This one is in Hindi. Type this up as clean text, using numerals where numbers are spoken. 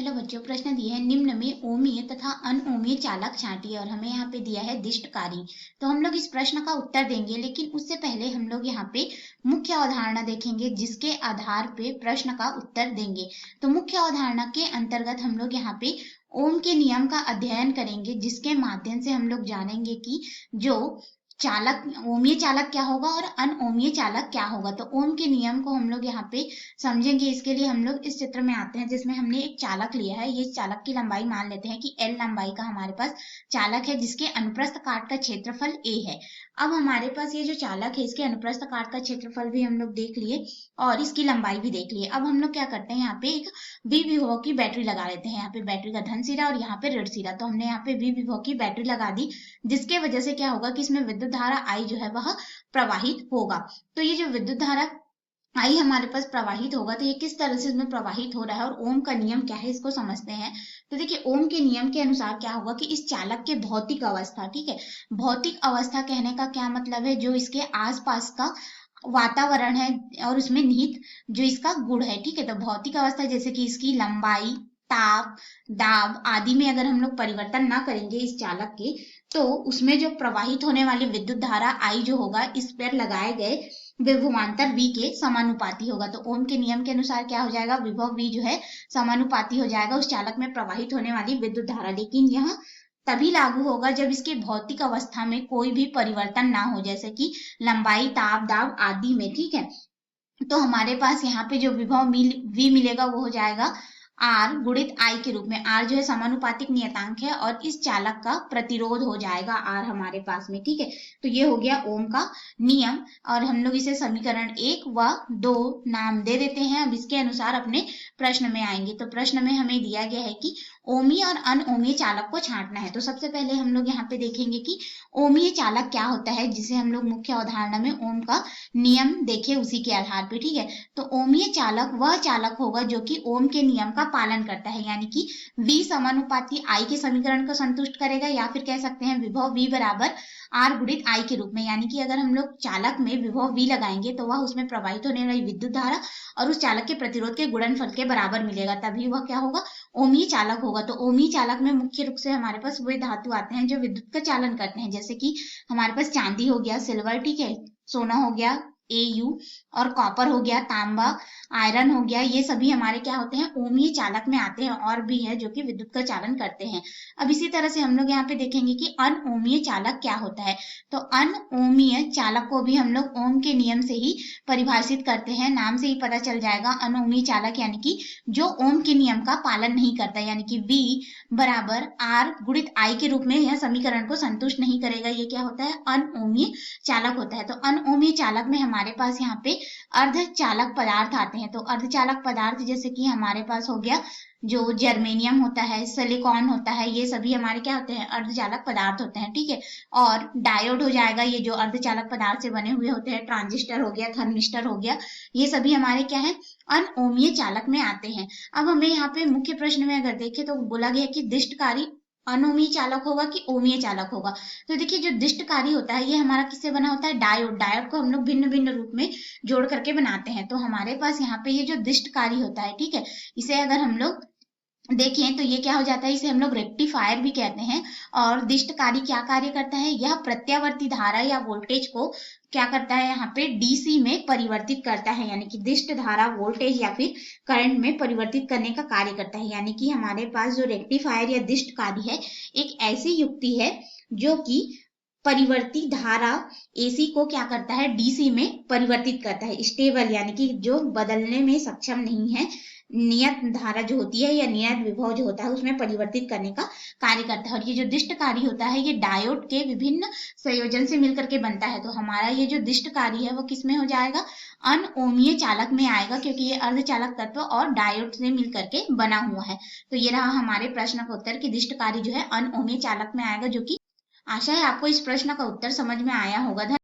हेलो बच्चों, प्रश्न दिए हैं निम्न में ओमीय तथा अनओमीय चालक छांटिए और हमें यहाँ पे दिया है दिष्टकारी। तो हम लोग इस प्रश्न का उत्तर देंगे, लेकिन उससे पहले हम लोग यहाँ पे मुख्य अवधारणा देखेंगे जिसके आधार पे प्रश्न का उत्तर देंगे। तो मुख्य अवधारणा के अंतर्गत हम लोग यहाँ पे ओम के नियम का अध्ययन करेंगे, जिसके माध्यम से हम लोग जानेंगे कि जो चालक ओमीय चालक क्या होगा और अनओमीय चालक क्या होगा। तो ओम के नियम को हम लोग यहाँ पे समझेंगे। इसके लिए हम लोग इस चित्र में आते हैं जिसमें हमने एक चालक लिया है। ये चालक की लंबाई मान लेते हैं कि L लंबाई का हमारे पास चालक है, जिसके अनुप्रस्थ काट का क्षेत्रफल A है। अब हमारे पास ये जो चालक है, इसके अनुप्रस्थ काट का क्षेत्रफल भी हम लोग देख लिए और इसकी लंबाई भी देख लिए। अब हम लोग क्या करते हैं, यहाँ पे एक V विभव की बैटरी लगा लेते हैं। यहाँ पे बैटरी का धन सिरा और यहाँ पे ऋण सिरा। तो हमने यहाँ पे V विभव की बैटरी लगा दी, जिसके वजह से क्या होगा कि इसमें विद्युत धारा I जो है वह प्रवाहित होगा। तो ये जो विद्युत धारा आई हमारे पास प्रवाहित होगा, तो ये किस तरह से इसमें प्रवाहित हो रहा है और ओम का नियम क्या है इसको समझते हैं। तो देखिए, ओम के नियम के अनुसार क्या होगा कि इस चालक के भौतिक अवस्था, ठीक है, भौतिक अवस्था कहने का क्या मतलब है, जो इसके आसपास का वातावरण है और उसमें निहित जो इसका गुण है, ठीक है। तो भौतिक अवस्था जैसे कि इसकी लंबाई, ताप, दाब आदि में अगर हम लोग परिवर्तन ना करेंगे इस चालक के, तो उसमें जो प्रवाहित होने वाली विद्युत धारा आई जो होगा इस पर लगाए गए विभवांतर V के समानुपाती होगा। तो ओम के नियम के अनुसार क्या हो जाएगा, विभव V जो है समानुपाती हो जाएगा उस चालक में प्रवाहित होने वाली विद्युत धारा। लेकिन यह तभी लागू होगा जब इसकी भौतिक अवस्था में कोई भी परिवर्तन ना हो, जैसे कि लंबाई, ताप, दाब आदि में, ठीक है। तो हमारे पास यहाँ पे जो विभव V मिलेगा वो हो जाएगा R गुणित I के रूप में। R जो है समानुपातिक नियतांक है और इस चालक का प्रतिरोध हो जाएगा R हमारे पास में, ठीक है। तो ये हो गया ओम का नियम और हम लोग इसे समीकरण 1 व 2 नाम दे देते हैं। अब इसके अनुसार अपने प्रश्न में आएंगे। तो प्रश्न में हमें दिया गया है कि ओमीय और अनओमीय चालक को छांटना है। तो सबसे पहले हम लोग यहाँ पे देखेंगे कि ओमीय चालक क्या होता है, जिसे हम लोग मुख्य अवधारणा में ओम का नियम देखे उसी के आधार पे, ठीक है। तो ओमीय चालक वह चालक होगा जो कि ओम के नियम का पालन करता है, यानी कि V समानुपाती I के समीकरण को संतुष्ट करेगा, या फिर कह सकते हैं विभव V बराबर R गुणित I के रूप में। यानी कि अगर हम लोग चालक में विभव V लगाएंगे तो वह उसमें प्रवाहित होने वाली विद्युत धारा और उस चालक के प्रतिरोध के गुणनफल के बराबर मिलेगा, तभी वह क्या होगा, ओमीय चालक होगा। तो ओमीय चालक में मुख्य रूप से हमारे पास वे धातु आते हैं जो विद्युत का चालन करते हैं, जैसे कि हमारे पास चांदी हो गया, सिल्वर, ठीक है, सोना हो गया Au, और कॉपर हो गया, तांबा, आयरन हो गया। ये सभी हमारे क्या होते हैं, ओमीय चालक में आते हैं और भी है जो कि विद्युत का चालन करते हैं। अब इसी तरह से हम लोग यहाँ पे देखेंगे कि अनओमीय चालक क्या होता है। तो अनओमीय चालक को भी हम लोग ओम के नियम से ही परिभाषित करते हैं। नाम से ही पता चल जाएगा, अनओमीय चालक यानी कि जो ओम के नियम का पालन नहीं करता, यानी कि V बराबर R गुणित I के रूप में यह समीकरण को संतुष्ट नहीं करेगा। ये क्या होता है, अनओमीय चालक होता है। तो अनओमीय चालक में हमारे पास यहाँ पे अर्धचालक पदार्थ आते हैं। तो अर्धचालक पदार्थ जैसे कि हमारे पास हो गया जो जर्मेनियम होता है, सिलिकॉन होता है, ये सभी हमारे क्या होते हैं, अर्धचालक पदार्थ होते हैं, ठीक है। और डायोड हो जाएगा, ये जो अर्धचालक पदार्थ से बने हुए होते हैं, ट्रांजिस्टर हो गया, थर्मिस्टर हो गया, ये सभी हमारे क्या है, अनओमीय चालक में आते हैं। अब हमें यहाँ पे मुख्य प्रश्न में अगर देखें तो बोला गया कि दिष्टकारी अनोमीय चालक होगा कि ओमीय चालक होगा। तो देखिए, जो दिष्टकारी होता है ये हमारा किससे बना होता है, डायोड। डायोड को हम लोग भिन्न भिन्न रूप में जोड़ करके बनाते हैं। तो हमारे पास यहाँ पे ये जो दिष्टकारी होता है, ठीक है, इसे अगर हम लोग देखें तो ये क्या हो जाता है, इसे हम लोग रेक्टिफायर भी कहते हैं। और दिष्टकारी क्या कार्य करता है, यह प्रत्यावर्ती धारा या वोल्टेज को क्या करता है, यहाँ पे डीसी में परिवर्तित करता है, यानी कि दिष्ट धारा वोल्टेज या फिर करंट में परिवर्तित करने का कार्य करता है। यानी कि हमारे पास जो रेक्टिफायर या दिष्टकारी है, एक ऐसी युक्ति है जो कि परिवर्ती धारा एसी को क्या करता है, डीसी में परिवर्तित करता है। स्टेबल यानी कि जो बदलने में सक्षम नहीं है, नियत धारा जो होती है या नियत विभव जो होता है उसमें परिवर्तित करने का कार्य करता है। और ये जो दिष्टकारी होता है ये डायोड के विभिन्न संयोजन से मिलकर के बनता है। तो हमारा ये जो दिष्टकारी है वो किस में हो जाएगा, अनओमीय चालक में आएगा, क्योंकि ये अर्धचालक तत्व और डायोड से मिलकर के बना हुआ है। तो ये रहा हमारे प्रश्न का उत्तर कि दिष्टकारी जो है अनओमीय चालक में आएगा, जो कि आशा है आपको इस प्रश्न का उत्तर समझ में आया होगा।